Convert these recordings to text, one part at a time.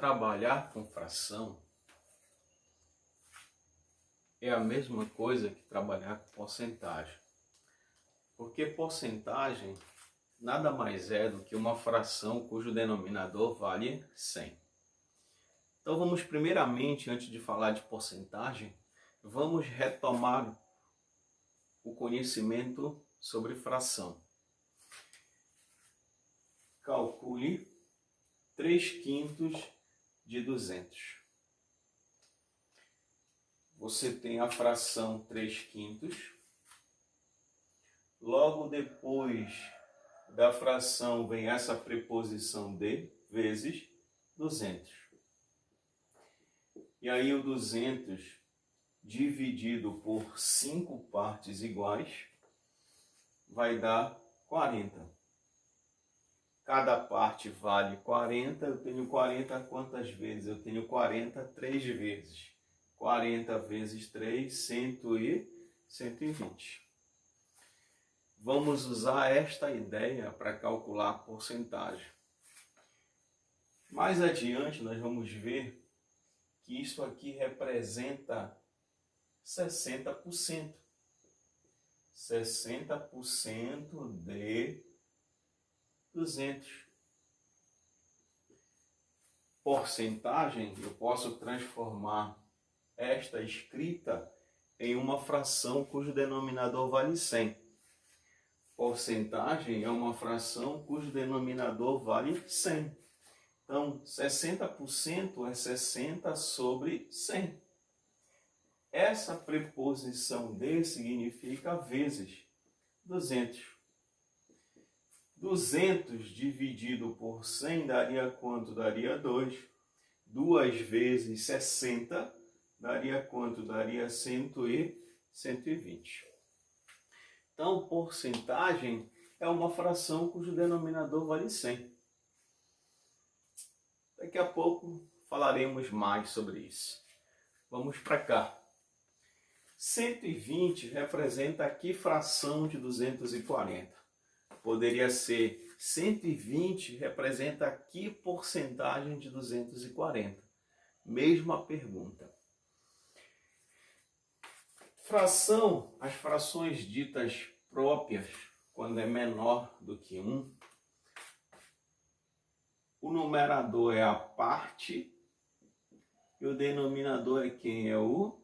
Trabalhar com fração é a mesma coisa que trabalhar com porcentagem. Porque porcentagem nada mais é do que uma fração cujo denominador vale 100. Então vamos primeiramente, antes de falar de porcentagem, vamos retomar o conhecimento sobre fração. Calcule 3/5 de 200. Você tem a fração 3/5. Logo depois da fração vem essa preposição de vezes 200. E aí o 200 dividido por 5 partes iguais vai dar 40. Cada parte vale 40, eu tenho 40 quantas vezes? Eu tenho 40 3 vezes. 40 vezes 3, 120. Vamos usar esta ideia para calcular a porcentagem. Mais adiante nós vamos ver que isso aqui representa 60%. 60% de 200. Porcentagem, eu posso transformar esta escrita em uma fração cujo denominador vale 100. Porcentagem é uma fração cujo denominador vale 100. Então, 60% é 60 sobre 100. Essa preposição de significa vezes 200. 200 dividido por 100 daria quanto? Daria 2. 2 vezes 60 daria quanto? Daria 120. Então, porcentagem é uma fração cujo denominador vale 100. Daqui a pouco falaremos mais sobre isso. Vamos para cá. 120 representa que fração de 240? Poderia ser 120 representa que porcentagem de 240? Mesma pergunta. Fração, as frações ditas próprias, quando é menor do que 1, o numerador é a parte e o denominador é quem? É o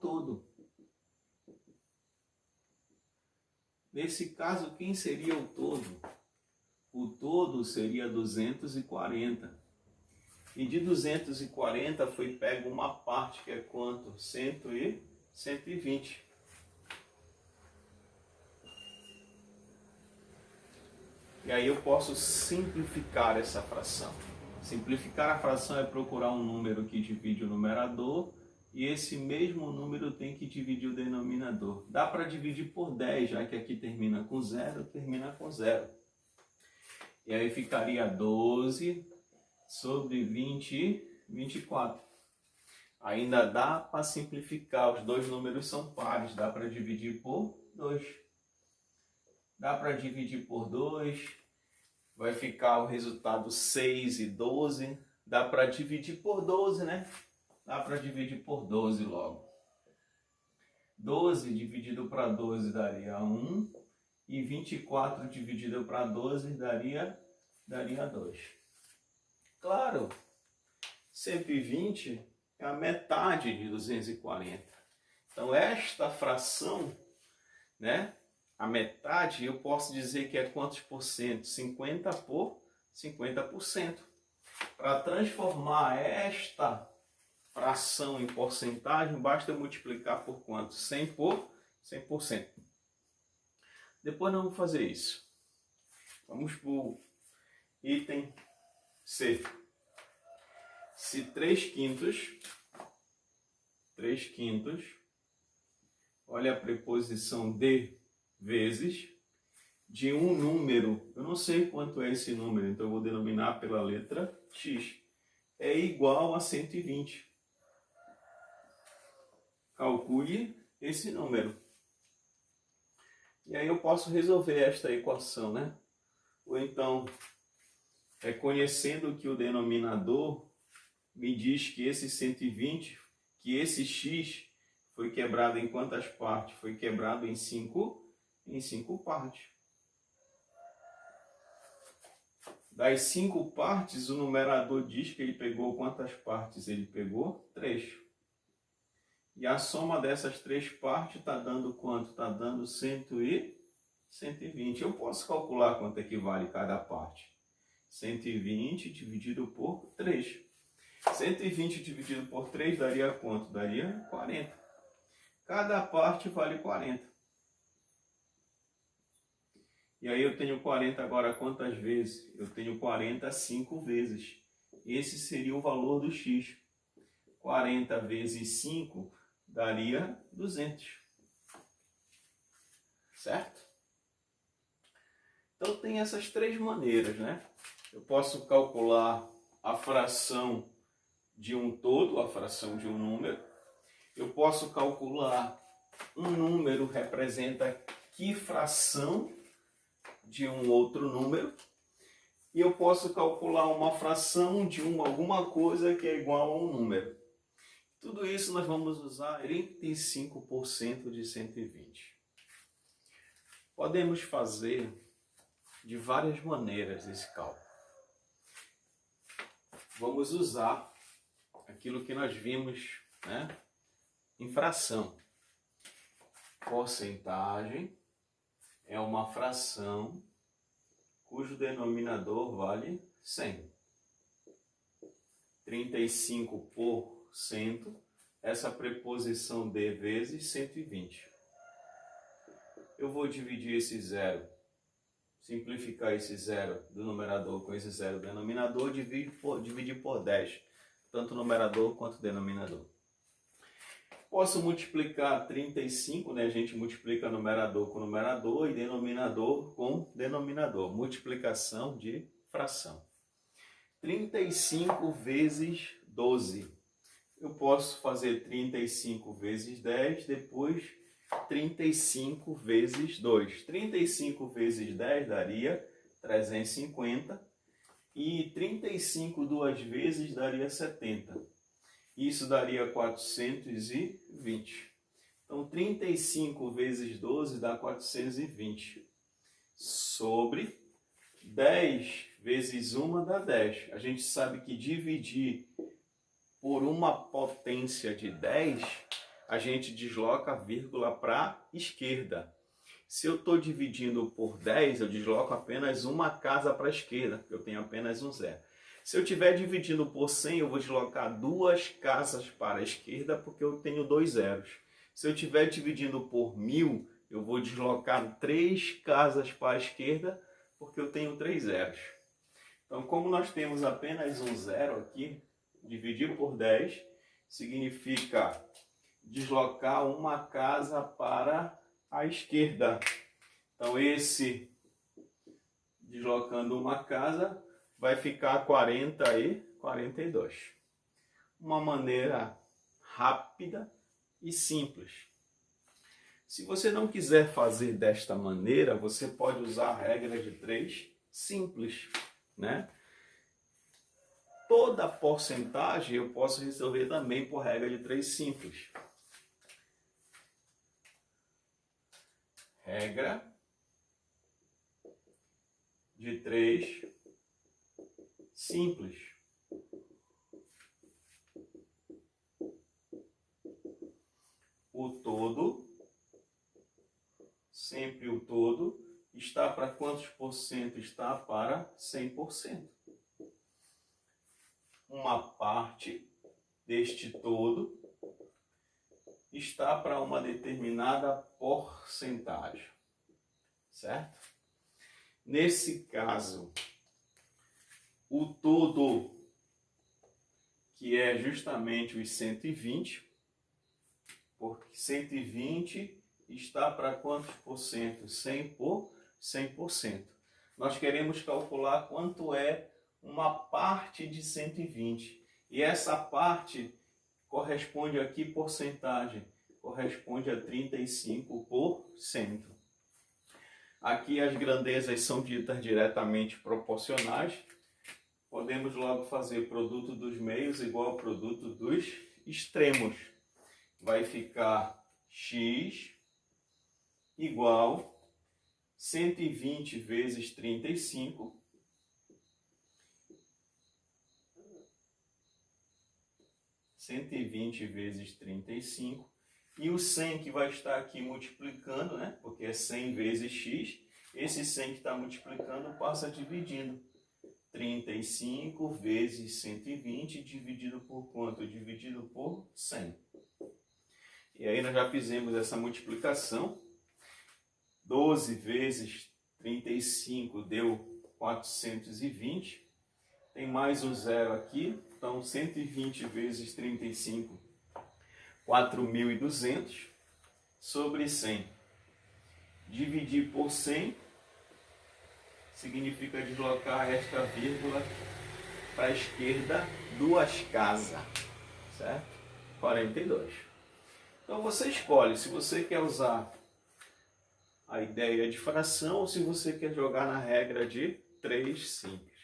todo. Nesse caso, quem seria o todo? O todo seria 240. E de 240 foi pego uma parte, que é quanto? 120. E aí eu posso simplificar essa fração. Simplificar a fração é procurar um número que divide o numerador e esse mesmo número tem que dividir o denominador. Dá para dividir por 10, já que aqui termina com 0, termina com 0. E aí ficaria 12 sobre 24. Ainda dá para simplificar, os dois números são pares, dá para dividir por 2. Dá para dividir por 2, vai ficar o resultado 6 e 12. Dá para dividir por 12, né? Dá para dividir por 12 logo. 12 dividido para 12 daria 1. E 24 dividido para 12 daria 2. Claro, 120 é a metade de 240. Então, esta fração, né? A metade, eu posso dizer que é quantos por cento? 50 por 50%. Para transformar esta fração em porcentagem, basta eu multiplicar por quanto? 100 por 100%. Depois nós vamos fazer isso. Vamos para o item C. Se 3/5, olha a preposição de vezes, de um número, eu não sei quanto é esse número, então eu vou denominar pela letra X, é igual a 120. Calcule esse número. E aí eu posso resolver esta equação, né? Ou então, reconhecendo que o denominador me diz que esse 120, que esse x foi quebrado em quantas partes? Foi quebrado em 5 partes. Das 5 partes, o numerador diz que ele pegou quantas partes? Ele pegou 3. E a soma dessas 3 partes está dando quanto? Está dando 120. Eu posso calcular quanto equivale cada parte. 120 dividido por 3. 120 dividido por 3 daria quanto? Daria 40. Cada parte vale 40. E aí eu tenho 40 agora quantas vezes? Eu tenho 40 5 vezes. Esse seria o valor do x. 40 vezes 5 daria 200. Certo? Então tem essas 3 maneiras, né? Eu posso calcular a fração de um todo, a fração de um número. Eu posso calcular um número representa que fração de um outro número. E eu posso calcular uma fração de alguma coisa que é igual a um número. Tudo isso nós vamos usar 35% de 120. Podemos fazer de várias maneiras esse cálculo. Vamos usar aquilo que nós vimos, né, em fração. Porcentagem é uma fração cujo denominador vale 100. 35%, essa preposição de vezes 120. Eu vou dividir esse zero, simplificar esse zero do numerador com esse zero do denominador, dividir por 10, tanto o numerador quanto o denominador. Posso multiplicar 35, né? A gente multiplica numerador com numerador e denominador com denominador. Multiplicação de fração. 35 vezes 12. Eu posso fazer 35 vezes 10, depois 35 vezes 2. 35 vezes 10 daria 350 e 35 duas vezes daria 70. Isso daria 420. Então, 35 vezes 12 dá 420. Sobre 10 vezes 1 dá 10. A gente sabe que dividir por uma potência de 10, a gente desloca a vírgula para a esquerda. Se eu estou dividindo por 10, eu desloco apenas uma casa para a esquerda, porque eu tenho apenas um zero. Se eu estiver dividindo por 100, eu vou deslocar 2 casas para a esquerda, porque eu tenho 2 zeros. Se eu estiver dividindo por 1000, eu vou deslocar 3 casas para a esquerda, porque eu tenho 3 zeros. Então, como nós temos apenas um zero aqui, dividir por 10 significa deslocar uma casa para a esquerda. Então, esse deslocando uma casa vai ficar 40 e 42. Uma maneira rápida e simples. Se você não quiser fazer desta maneira, você pode usar a regra de 3 simples, né? Toda porcentagem eu posso resolver também por regra de 3 simples. Regra de 3 simples. O todo, sempre o todo, está para quantos por cento? Está para 100%. Uma parte deste todo está para uma determinada porcentagem, certo? Nesse caso, o todo, que é justamente os 120, porque 120 está para quantos por cento? 100 por 100%. Nós queremos calcular quanto é uma parte de 120. E essa parte corresponde a que porcentagem? Corresponde a 35%. Aqui as grandezas são ditas diretamente proporcionais. podemos logo fazer produto dos meios igual ao produto dos extremos. Vai ficar x igual 120 vezes 35 120 vezes 35, e o 100 que vai estar aqui multiplicando, né? Porque é 100 vezes x, esse 100 que está multiplicando passa dividindo. 35 vezes 120 dividido por quanto? Dividido por 100. E aí nós já fizemos essa multiplicação. 12 vezes 35 deu 420. Tem mais um zero aqui. Então, 120 vezes 35, 4.200 sobre 100. Dividir por 100 significa deslocar esta vírgula para a esquerda 2 casas, certo? 42. Então, você escolhe se você quer usar a ideia de fração ou se você quer jogar na regra de 3 simples.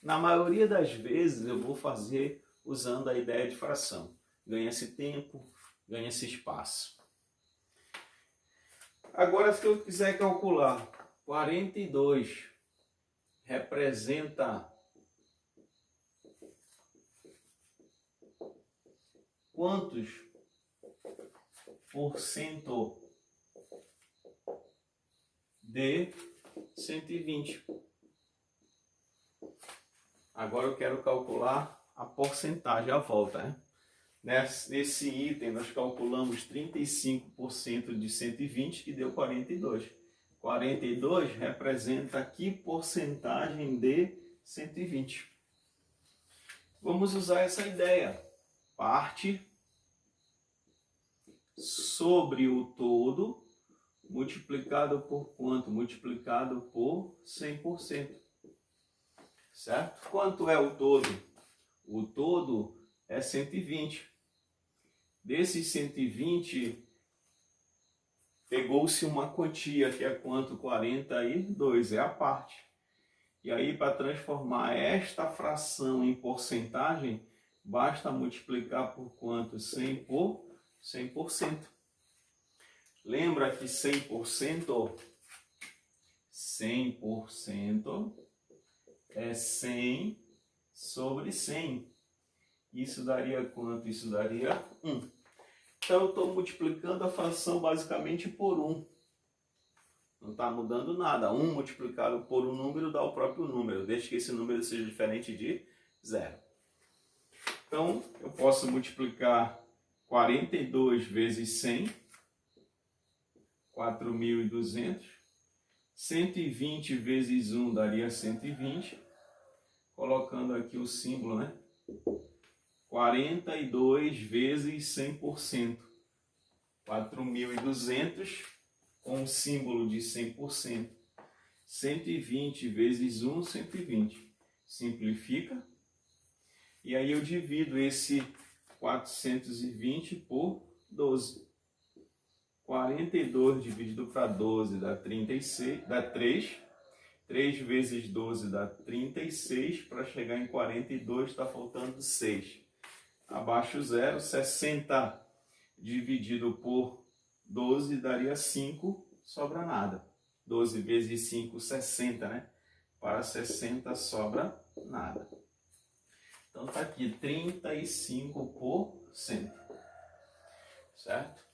Na maioria das vezes eu vou fazer usando a ideia de fração. Ganha-se tempo, ganha-se espaço. Agora, se eu quiser calcular 42 representa quantos por cento de 120? Agora eu quero calcular a porcentagem à volta, né? Nesse item nós calculamos 35% de 120, que deu 42. 42 representa que porcentagem de 120? Vamos usar essa ideia. Parte sobre o todo multiplicado por quanto? Multiplicado por 100%. Certo? Quanto é o todo? O todo é 120. Desses 120, pegou-se uma quantia, que é quanto? 42, é a parte. E aí, para transformar esta fração em porcentagem, basta multiplicar por quanto? 100 por 100%. Lembra que 100% é 100 sobre 100. Isso daria quanto? Isso daria 1. Então, eu estou multiplicando a fração basicamente por 1. Não está mudando nada. 1 multiplicado por um número dá o próprio número, desde que esse número seja diferente de 0. Então, eu posso multiplicar 42 vezes 100, 4.200. 120 vezes 1 daria 120. Colocando aqui o símbolo, né? 42 vezes 100%. 4.200 com o símbolo de 100%. 120 vezes 1, 120. Simplifica. E aí eu divido esse 420 por 12. 42 dividido para 12 dá 36, dá 3. 3 vezes 12 dá 36. Para chegar em 42 está faltando 6. Abaixo 0, 60 dividido por 12 daria 5, sobra nada. 12 vezes 5, 60, né? Para 60 sobra nada. Então está aqui 35%. Certo?